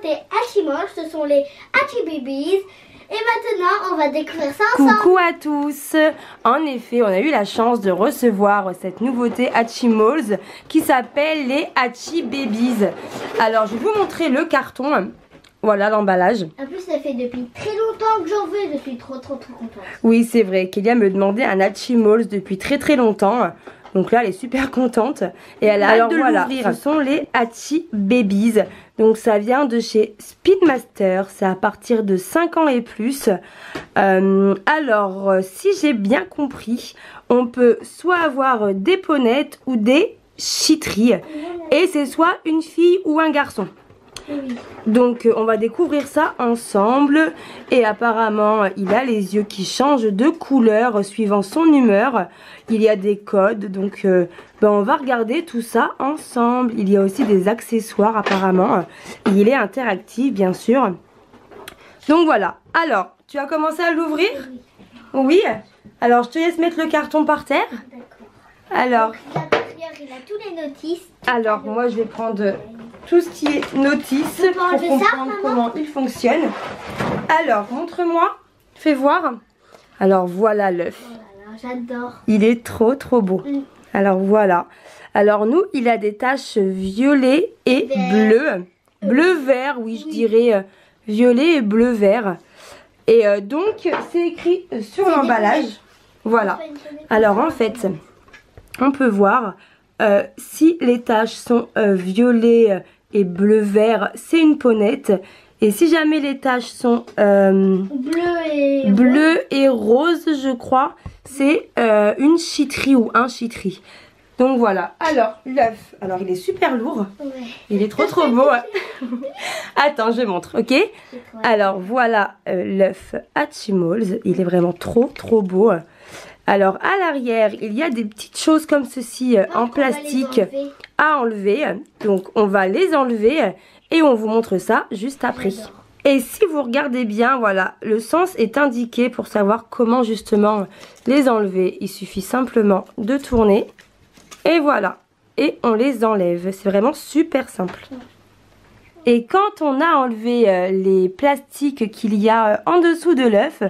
nouveautés Hatchimals, ce sont les Hatchi Babies. Et maintenant, on va découvrir ça ensemble. Coucou à tous. En effet, on a eu la chance de recevoir cette nouveauté Hatchimals qui s'appelle les Hatchi Babies. Alors, je vais vous montrer le carton. Voilà l'emballage. En plus, ça fait depuis très longtemps que j'en veux. Je suis trop contente. Oui, c'est vrai. Kélia me demandait un Hatchimals depuis très longtemps. Donc là, elle est super contente. Et elle a hâte de l'ouvrir. Ce sont les Hatchi Babies. Donc ça vient de chez Speedmaster. C'est à partir de 5 ans et plus. Alors, si j'ai bien compris, on peut soit avoir des ponettes ou des chitteries. Et c'est soit une fille ou un garçon. Oui. Donc on va découvrir ça ensemble. Et apparemment il a les yeux qui changent de couleur suivant son humeur. Il y a des codes. Donc on va regarder tout ça ensemble. Il y a aussi des accessoires apparemment. Il est interactif bien sûr. Donc voilà. Alors tu as commencé à l'ouvrir? Oui. Alors je te laisse mettre le carton par terre. Alors à l'intérieur, il a tous les notices. Alors moi je vais prendre tout ce qui est notice pour comprendre comment il fonctionne. Alors montre-moi, fais voir. Alors voilà l'œuf. Voilà, j'adore. Il est trop beau. Alors voilà. Alors nous il a des taches violet et bleu. Bleu-vert, oui je dirais violet et bleu-vert. Et donc c'est écrit sur l'emballage. Voilà. Alors en fait on peut voir si les taches sont violet et bleu-vert, c'est une ponette. Et si jamais les taches sont bleu et rose, je crois, c'est une chitterie ou un chitterie. Donc voilà. Alors, l'œuf. Alors, il est super lourd. Ouais. Il est trop beau. Attends, je montre, ok? Alors, voilà l'œuf Hatchimals. Il est vraiment trop beau. Alors à l'arrière il y a des petites choses comme ceci en plastique à enlever. Donc on va les enlever et on vous montre ça juste après. Et si vous regardez bien, voilà, le sens est indiqué pour savoir comment justement les enlever. Il suffit simplement de tourner et voilà. Et on les enlève. C'est vraiment super simple. Et quand on a enlevé les plastiques qu'il y a en dessous de l'œuf,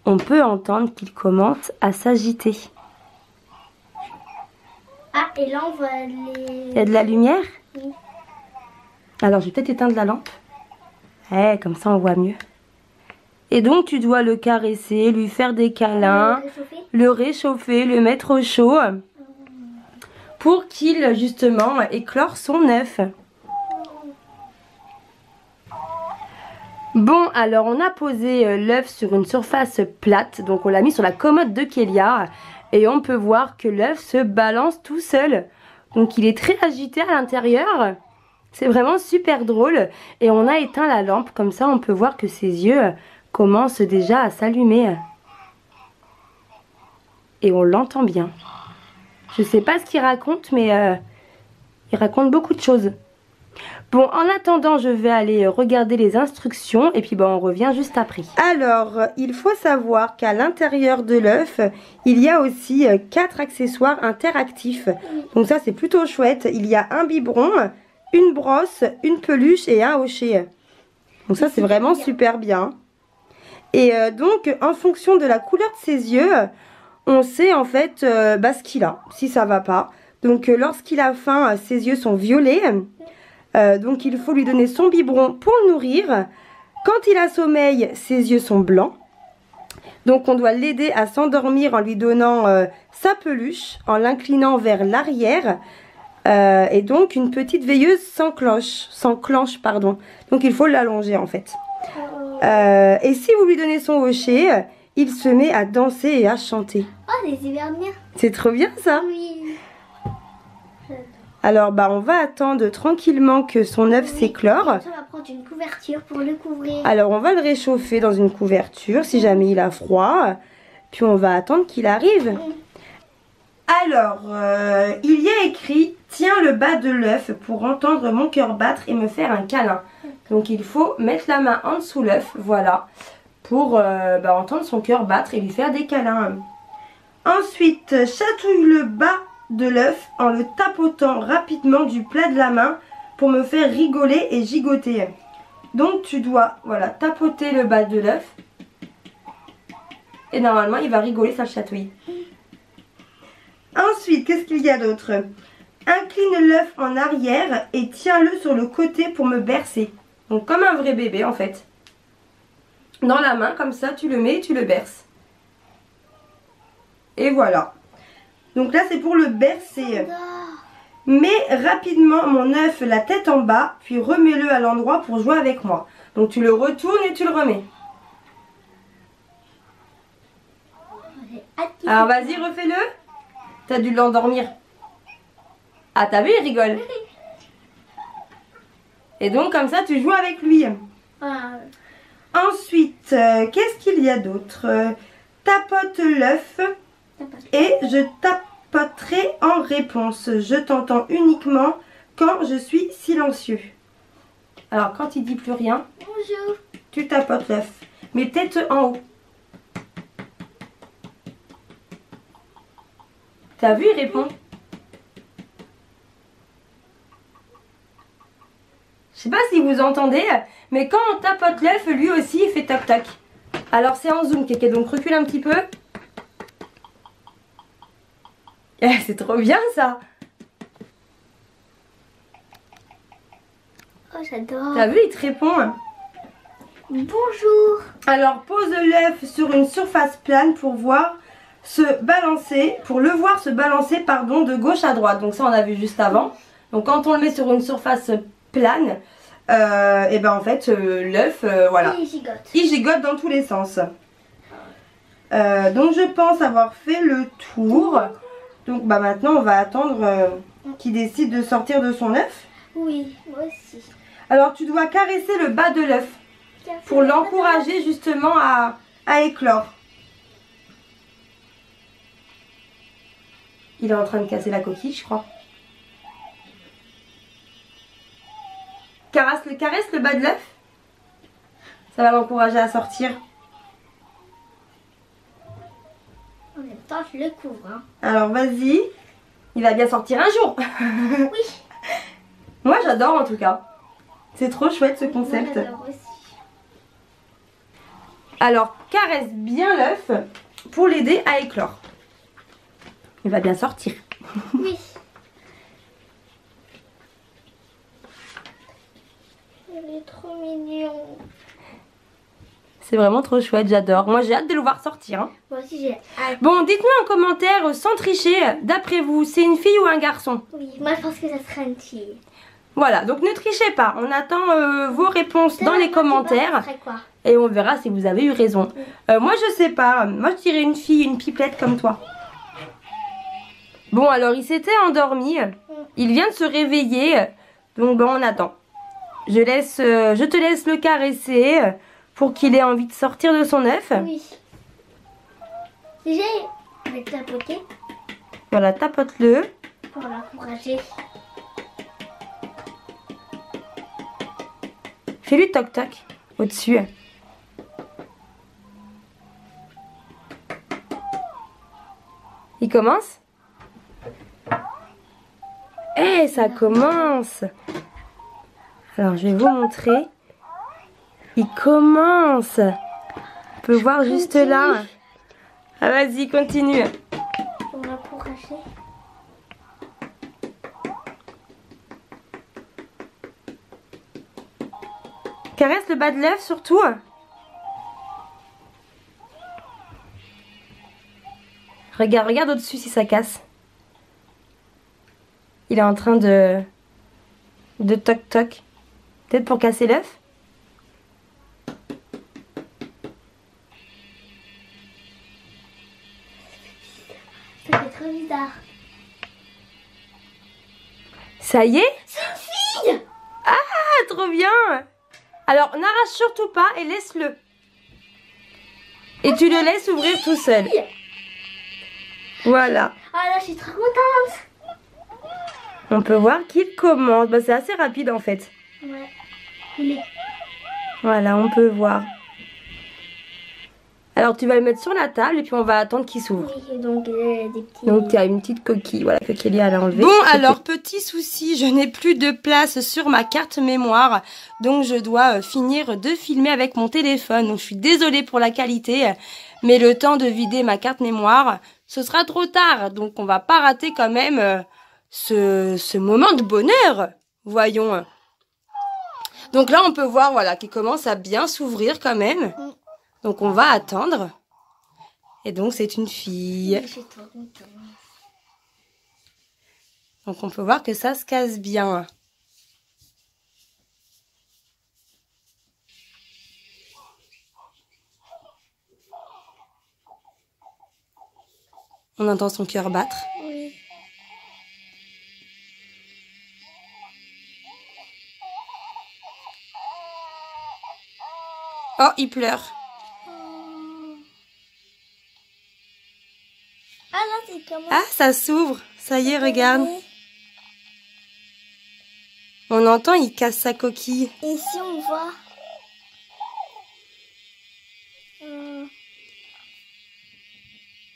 on peut entendre qu'il commence à s'agiter. Ah, et là on voit les... Il y a de la lumière? Oui. Alors je vais peut-être éteindre la lampe. Comme ça on voit mieux. Et donc tu dois le caresser, lui faire des câlins, le réchauffer, le mettre au chaud pour qu'il justement éclore son œuf. Bon, alors on a posé l'œuf sur une surface plate, donc on l'a mis sur la commode de Kélia et on peut voir que l'œuf se balance tout seul. Donc il est très agité à l'intérieur, c'est vraiment super drôle. Et on a éteint la lampe, comme ça on peut voir que ses yeux commencent déjà à s'allumer. Et on l'entend bien. Je sais pas ce qu'il raconte, mais il raconte beaucoup de choses. Bon, en attendant, je vais aller regarder les instructions et puis on revient juste après. Alors, il faut savoir qu'à l'intérieur de l'œuf, il y a aussi 4 accessoires interactifs. Donc ça, c'est plutôt chouette. Il y a un biberon, une brosse, une peluche et un hochet. Donc ça, c'est vraiment super bien. Et donc, en fonction de la couleur de ses yeux, on sait en fait ce qu'il a, si ça va pas. Donc, lorsqu'il a faim, ses yeux sont violets. Donc il faut lui donner son biberon pour le nourrir. Quand il a sommeil, ses yeux sont blancs. Donc on doit l'aider à s'endormir en lui donnant sa peluche, en l'inclinant vers l'arrière. Et donc une petite veilleuse sans clenche, pardon. Donc il faut l'allonger en fait. Et si vous lui donnez son hochet, il se met à danser et à chanter. Oh, les hiverniens. C'est trop bien ça. Oui. Alors on va attendre tranquillement que son œuf s'éclore. On va prendre une couverture pour le couvrir. Alors on va le réchauffer dans une couverture si jamais il a froid. Puis on va attendre qu'il arrive. Alors il y a écrit « Tiens le bas de l'œuf pour entendre mon cœur battre et me faire un câlin ». Donc il faut mettre la main en dessous l'œuf, voilà, pour entendre son cœur battre et lui faire des câlins. Ensuite, chatouille le bas de l'œuf en le tapotant rapidement du plat de la main pour me faire rigoler et gigoter. Donc tu dois, voilà, tapoter le bas de l'œuf. Et normalement, il va rigoler, ça le chatouille. Ensuite, qu'est-ce qu'il y a d'autre? Incline l'œuf en arrière et tiens-le sur le côté pour me bercer. Donc comme un vrai bébé en fait. Dans la main, comme ça, tu le mets et tu le berces. Et voilà. Donc là, c'est pour le bercer. Mets rapidement mon œuf la tête en bas, puis remets-le à l'endroit pour jouer avec moi. Donc tu le retournes et tu le remets. Alors vas-y, refais-le. T'as dû l'endormir. Ah, t'as vu, il rigole. Et donc comme ça, tu joues avec lui. Ensuite, qu'est-ce qu'il y a d'autre? Tapote l'œuf et je tapoterai en réponse. Je t'entends uniquement quand je suis silencieux. Alors quand il dit plus rien, bonjour, tu tapotes l'œuf. Mais tête en haut. T'as vu, il répond. Je sais pas si vous entendez, mais quand on tapote l'œuf, lui aussi il fait tac tac. Alors c'est en zoom, Kéké, donc recule un petit peu. C'est trop bien ça. Oh, j'adore. T'as vu, il te répond. Bonjour. Alors pose l'œuf sur une surface plane pour voir se balancer, pour le voir se balancer, pardon, de gauche à droite. Donc ça on a vu juste avant. Donc quand on le met sur une surface plane, et ben en fait l'œuf, voilà, il gigote dans tous les sens. Donc je pense avoir fait le tour. Donc bah maintenant on va attendre qu'il décide de sortir de son œuf. Oui, moi aussi. Alors tu dois caresser le bas de l'œuf pour l'encourager justement à éclore. Il est en train de casser la coquille, je crois. Caresse le bas de l'œuf. Ça va l'encourager à sortir. En même temps, je le couvre. Hein. Alors vas-y. Il va bien sortir un jour. Oui. Moi j'adore en tout cas. C'est trop chouette ce concept. Moi, j'adore aussi. Alors caresse bien l'œuf pour l'aider à éclore. Il va bien sortir. Oui. Il est trop mignon. C'est vraiment trop chouette, j'adore. Moi j'ai hâte de le voir sortir. Hein. Moi aussi j'ai hâte. Bon, dites-moi en commentaire, sans tricher, d'après vous, c'est une fille ou un garçon? Oui, moi je pense que ça sera une fille. Voilà, donc ne trichez pas. On attend vos réponses dans les commentaires. Quoi et on verra si vous avez eu raison. Moi je sais pas. Moi je dirais une fille, une pipelette comme toi. Bon, alors il s'était endormi. Il vient de se réveiller. Donc bon, on attend. Je te laisse le caresser pour qu'il ait envie de sortir de son œuf. Oui. Déjà, je vais tapoter. Voilà, tapote-le. Pour l'encourager. Fais-lui toc-toc au-dessus. Il commence? Eh, ça commence! Alors, je vais vous montrer. Il commence! On peut voir juste là. Ah, vas-y, continue. Pour l'encourager. Caresse le bas de l'œuf surtout. Regarde au-dessus si ça casse. Il est en train de toc-toc. Peut-être pour casser l'œuf. Ça fait trop bizarre. Ça y est? C'est une fille! Ah, trop bien! Alors, n'arrache surtout pas et laisse-le. Et tu le laisses ouvrir tout seul. Voilà. Ah là, je suis trop contente. On peut voir qu'il commence. Bah, c'est assez rapide en fait. Ouais. Il est... Voilà, on peut voir. Alors tu vas le mettre sur la table et puis on va attendre qu'il s'ouvre. Oui, donc des petits... Donc tu as une petite coquille, voilà, que Kélia a enlevée. Bon alors, petit souci, je n'ai plus de place sur ma carte mémoire. Donc je dois finir de filmer avec mon téléphone. Donc je suis désolée pour la qualité, mais le temps de vider ma carte mémoire, ce sera trop tard. Donc on va pas rater quand même ce moment de bonheur. Voyons. Donc là on peut voir, voilà, qu'il commence à bien s'ouvrir quand même. Donc on va attendre. Et donc c'est une fille. Donc on peut voir que ça se casse bien. On entend son cœur battre. Oui. Oh, il pleure. Ah là, c'est comment? Ah, ça s'ouvre. Ça y est, regarde. On entend, il casse sa coquille. Et si on voit...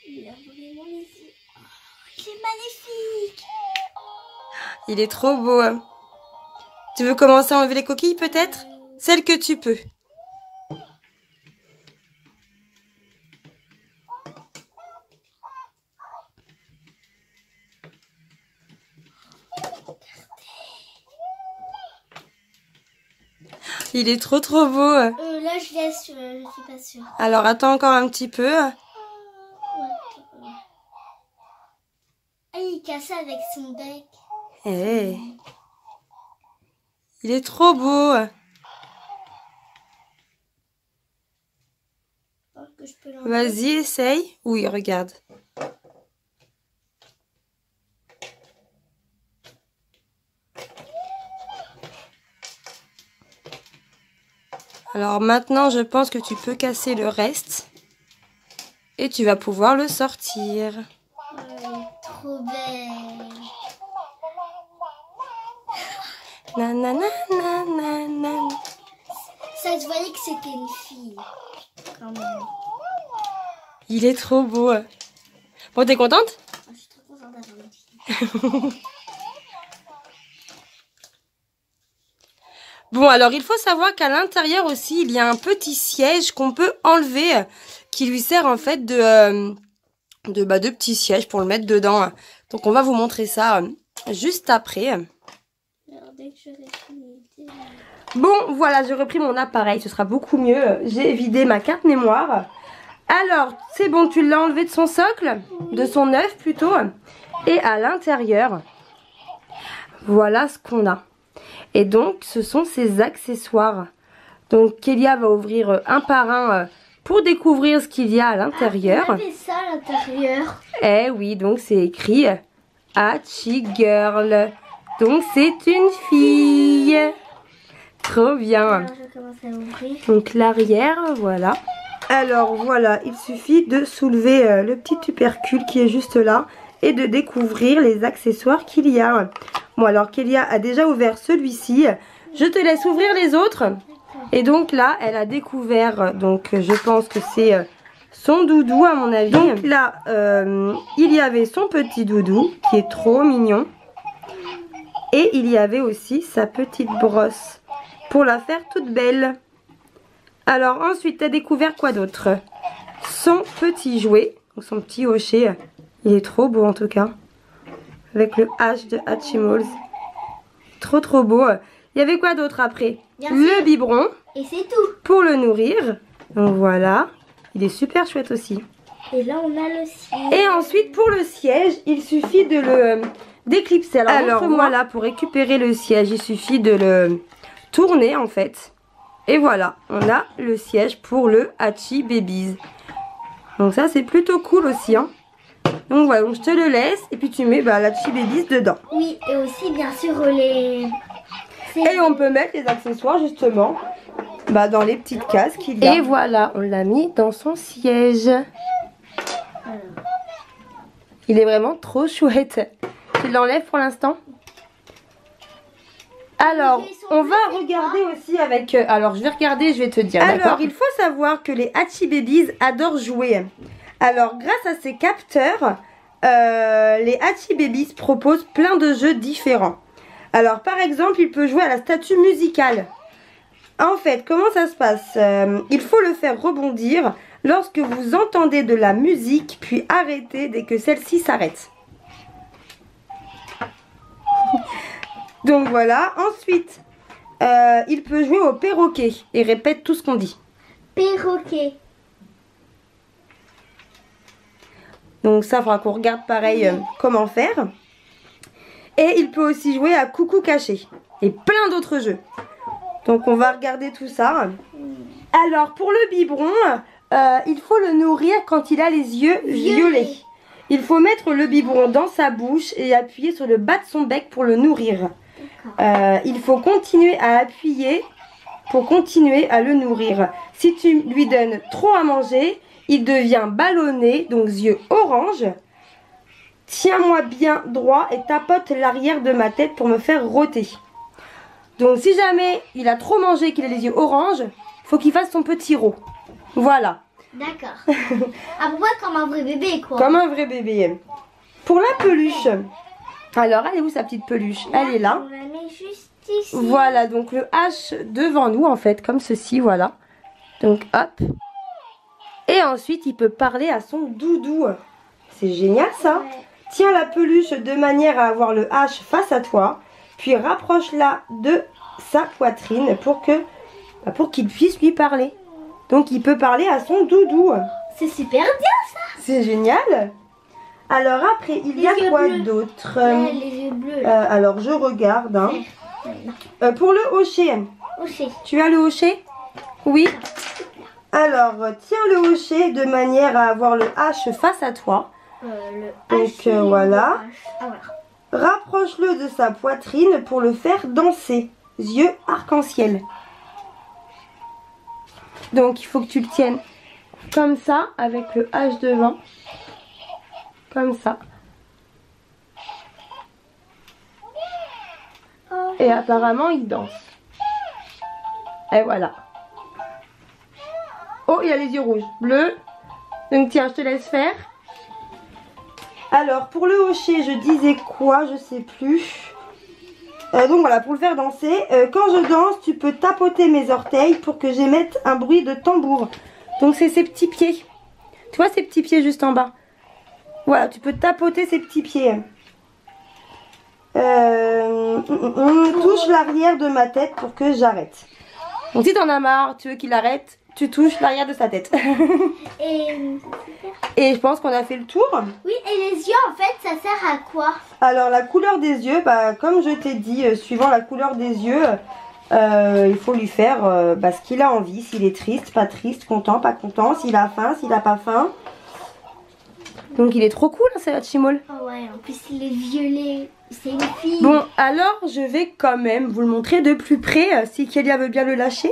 Il a vraiment les yeux. Oh, il est magnifique. Il est trop beau. Tu veux commencer à enlever les coquilles peut-être? Celles que tu peux. Il est trop beau. Là, je laisse, je suis pas sûre. Alors, attends encore un petit peu. Ouais. Ah, il casse avec son bec. Hey. Il est trop beau. Vas-y, essaye. Oui, regarde. Alors maintenant, je pense que tu peux casser le reste. Et tu vas pouvoir le sortir. Trop belle. Nanana, nanana. Ça se voyait que c'était une fille. Quand même. Il est trop beau. Bon, t'es contente? Je suis trop contente d'avoir une fille. Bon, alors il faut savoir qu'à l'intérieur aussi, il y a un petit siège qu'on peut enlever, qui lui sert en fait de petit siège pour le mettre dedans. Donc on va vous montrer ça juste après. Alors, dès que j'aurai fini. Bon, voilà, j'ai repris mon appareil, ce sera beaucoup mieux. J'ai vidé ma carte mémoire. Alors, c'est bon, tu l'as enlevé de son socle, de son œuf plutôt. Et à l'intérieur, voilà ce qu'on a. Et donc, ce sont ces accessoires. Donc, Kélia va ouvrir un par un pour découvrir ce qu'il y a à l'intérieur. Il y avait ça à l'intérieur. Eh oui, donc c'est écrit Hachi Girl. Donc, c'est une fille. Trop bien. Alors, je commence à ouvrir. Donc, l'arrière, voilà. Alors, voilà, il suffit de soulever le petit tubercule qui est juste là et de découvrir les accessoires qu'il y a. Bon, alors Kélia a déjà ouvert celui-ci. Je te laisse ouvrir les autres. Et donc là, elle a découvert, donc je pense que c'est son doudou à mon avis. Donc là, il y avait son petit doudou qui est trop mignon. Et il y avait aussi sa petite brosse pour la faire toute belle. Alors ensuite, tu as découvert quoi d'autre? Son petit jouet, son petit hochet. Il est trop beau en tout cas. Avec le H de Hatchimals. Trop beau. Il y avait quoi d'autre après? Le biberon. Et c'est tout. Pour le nourrir. Donc voilà. Il est super chouette aussi. Et là, on a le siège. Et ensuite, pour le siège, il suffit de le d'éclipser. Alors voilà, pour récupérer le siège, il suffit de le tourner en fait. Et voilà, on a le siège pour le Hachi Babies. Donc ça, c'est plutôt cool aussi, hein. Donc voilà, donc je te le laisse et puis tu mets l'Hachi Babies dedans. Oui, et aussi bien sûr les... Et on peut mettre les accessoires justement dans les petites cases qu'il y a. Et voilà, on l'a mis dans son siège. Il est vraiment trop chouette. Tu l'enlèves pour l'instant? Alors, on va regarder aussi avec... alors, je vais regarder, je vais te dire. Alors, il faut savoir que les Hachi Babies adorent jouer. Alors, grâce à ces capteurs, les Hachi Babies proposent plein de jeux différents. Alors, par exemple, il peut jouer à la statue musicale. En fait, comment ça se passe? Il faut le faire rebondir lorsque vous entendez de la musique, puis arrêter dès que celle-ci s'arrête. Donc voilà. Ensuite, il peut jouer au perroquet et répète tout ce qu'on dit. Perroquet. Donc ça, il faudra qu'on regarde pareil comment faire. Et il peut aussi jouer à coucou caché et plein d'autres jeux. Donc on va regarder tout ça. Alors pour le biberon, il faut le nourrir quand il a les yeux violets. Il faut mettre le biberon dans sa bouche et appuyer sur le bas de son bec pour le nourrir. Il faut continuer à appuyer pour continuer à le nourrir. Si tu lui donnes trop à manger, il devient ballonné, donc yeux orange. Tiens-moi bien droit et tapote l'arrière de ma tête pour me faire rôter. Donc si jamais il a trop mangé et qu'il a les yeux orange, il faut qu'il fasse son petit rot. Voilà. D'accord. À peu près comme un vrai bébé, quoi. Comme un vrai bébé. Pour la peluche. Alors, elle est où sa petite peluche? Elle est là. On la met juste ici. Voilà, donc le H devant nous, en fait, comme ceci, voilà. Donc, hop. Et ensuite, il peut parler à son doudou. C'est génial, ça. Ouais. Tiens la peluche de manière à avoir le H face à toi. Puis rapproche-la de sa poitrine pour qu'il puisse lui parler. Donc il peut parler à son doudou. C'est super bien ça. C'est génial. Alors après, il y a quoi d'autre? Ouais, les yeux bleus. Alors je regarde. Hein. Pour le hocher. Hocher. Tu as le hocher? Oui. Alors tiens le hocher de manière à avoir le H face à toi. Donc voilà. Ah, voilà. Rapproche-le de sa poitrine pour le faire danser. Yeux arc-en-ciel. Donc il faut que tu le tiennes comme ça, avec le H devant. Comme ça. Et apparemment il danse. Et voilà. Oh, il a les yeux rouges. Bleu. Donc tiens, je te laisse faire. Alors pour le hocher, je disais quoi? Je sais plus. Donc voilà, pour le faire danser, quand je danse, tu peux tapoter mes orteils pour que j'émette un bruit de tambour. Donc c'est ces petits pieds. Tu vois ces petits pieds juste en bas? Voilà, tu peux tapoter ces petits pieds. Touche l'arrière de ma tête pour que j'arrête. Donc si t'en as marre, tu veux qu'il arrête, tu touches l'arrière de sa tête. Et je pense qu'on a fait le tour. Oui, et les yeux, en fait, ça sert à quoi? Alors la couleur des yeux, bah, comme je t'ai dit, suivant la couleur des yeux, il faut lui faire ce qu'il a envie. S'il est triste, pas triste, content, pas content, s'il a faim, s'il a pas faim. Donc il est trop cool, hein, ce Hatchimals. Oh ouais, en plus il est violet, c'est une fille. Bon, alors je vais quand même vous le montrer de plus près, si Kélia veut bien le lâcher.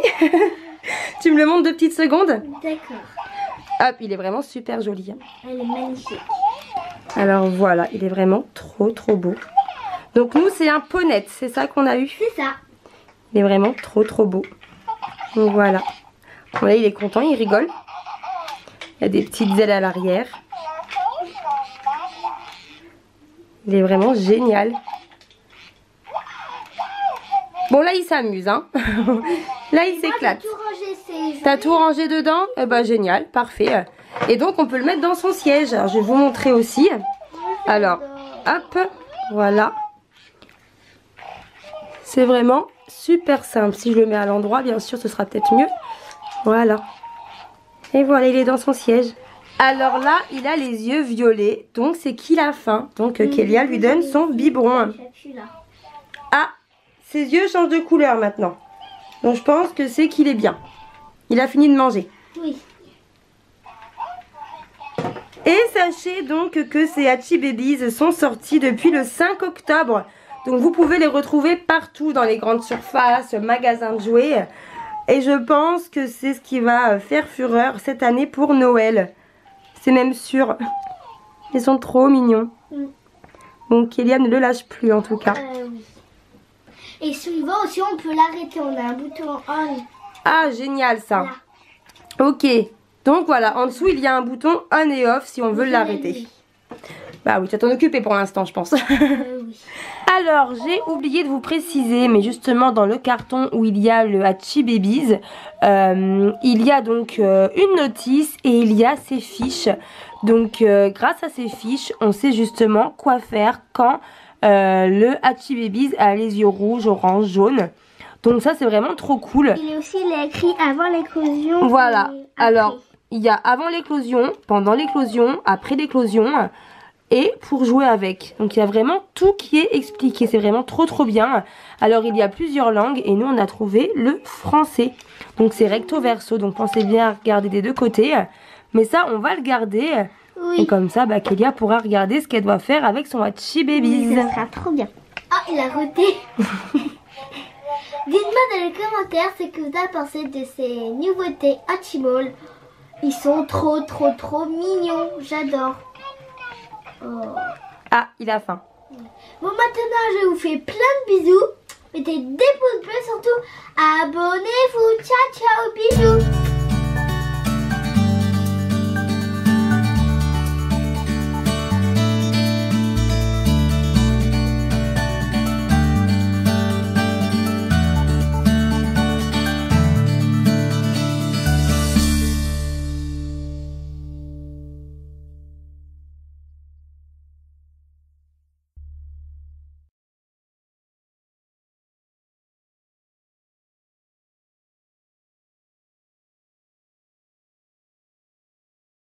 Tu me le montres 2 petites secondes? D'accord. Hop, il est vraiment super joli. Hein. Elle est magnifique. Alors voilà, il est vraiment trop beau. Donc nous c'est un ponette, c'est ça qu'on a eu? C'est ça. Il est vraiment trop beau. Donc voilà. Bon, là il est content, il rigole. Il y a des petites ailes à l'arrière. Il est vraiment génial. Bon là il s'amuse hein. Là il s'éclate. T'as tout rangé dedans? Eh ben génial, parfait. Et donc on peut le mettre dans son siège. Alors je vais vous montrer aussi. Alors hop, voilà. C'est vraiment super simple. Si je le mets à l'endroit, bien sûr ce sera peut-être mieux. Voilà. Et voilà, il est dans son siège. Alors là, il a les yeux violets, donc c'est qu'il a faim. Donc Kélia lui donne son biberon. Ah, ses yeux changent de couleur maintenant. Donc je pense que c'est qu'il est bien. Il a fini de manger. Oui. Et sachez donc que ces Hachi Babies sont sortis depuis le 5 octobre. Donc vous pouvez les retrouver partout dans les grandes surfaces, magasins de jouets. Et je pense que c'est ce qui va faire fureur cette année pour Noël. C'est même sûr. Ils sont trop mignons. Bon, Kélia ne le lâche plus en tout cas. Oui. Et si on veut aussi, on peut l'arrêter. On a un bouton on. Ah, génial ça. Là. Ok. Donc voilà, en dessous, il y a un bouton on et off si on veut l'arrêter. Bah oui, tu vas t'en occuper pour l'instant, je pense. Oui. Alors, j'ai oublié de vous préciser, mais justement dans le carton où il y a le Hachi Babies, il y a donc une notice et il y a ces fiches. Donc, grâce à ces fiches, on sait justement quoi faire quand le Hachi Babies a les yeux rouges, orange, jaunes. Donc ça, c'est vraiment trop cool. Il est aussi écrit avant l'éclosion. Voilà. Alors, il y a avant l'éclosion, pendant l'éclosion, après l'éclosion et pour jouer avec. Donc il y a vraiment tout qui est expliqué. C'est vraiment trop bien. Alors il y a plusieurs langues et nous on a trouvé le français. Donc c'est recto verso. Donc pensez bien à regarder des deux côtés. Mais ça on va le garder. Oui. Et comme ça Kélia pourra regarder ce qu'elle doit faire avec son Hachi Babies. Oui, ça sera trop bien. Ah, il a roté. Dites-moi dans les commentaires ce que vous avez pensé de ces nouveautés Hachimals. Ils sont trop mignons. J'adore. Oh. Ah, il a faim. Bon, maintenant, je vous fais plein de bisous. Mettez des pouces bleus, surtout abonnez-vous. Ciao, ciao, bisous.